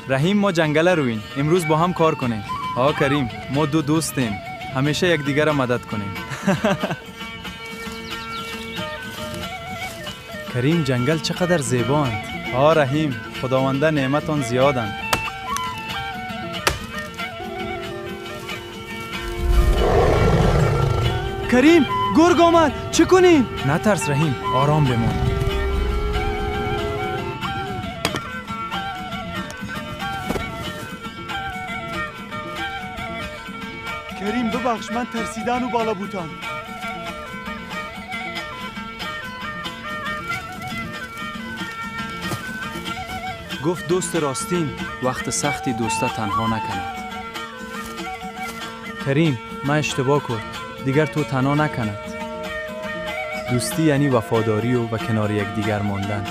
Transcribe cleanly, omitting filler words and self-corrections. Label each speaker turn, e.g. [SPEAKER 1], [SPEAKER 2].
[SPEAKER 1] رحیم ما جنگل رویم، امروز با هم کار کنیم. ها کریم، ما دو دوستیم، همیشه یکدیگر را مدد کنیم. کریم جنگل چقدر زیباند. ها رحیم، خداونده نعمتان زیادند. کریم گرگ آمد، چه کنیم؟ نترس رحیم، آرام بمان.
[SPEAKER 2] کریم ببخش، من ترسیدن و بالا بودم.
[SPEAKER 1] گفت دوست راستین وقت سختی دوسته تنها نکند. کریم من اشتباه کرد، دیگر تو تنها نکند. دوستی یعنی وفاداری و کنار یک دیگر ماندن.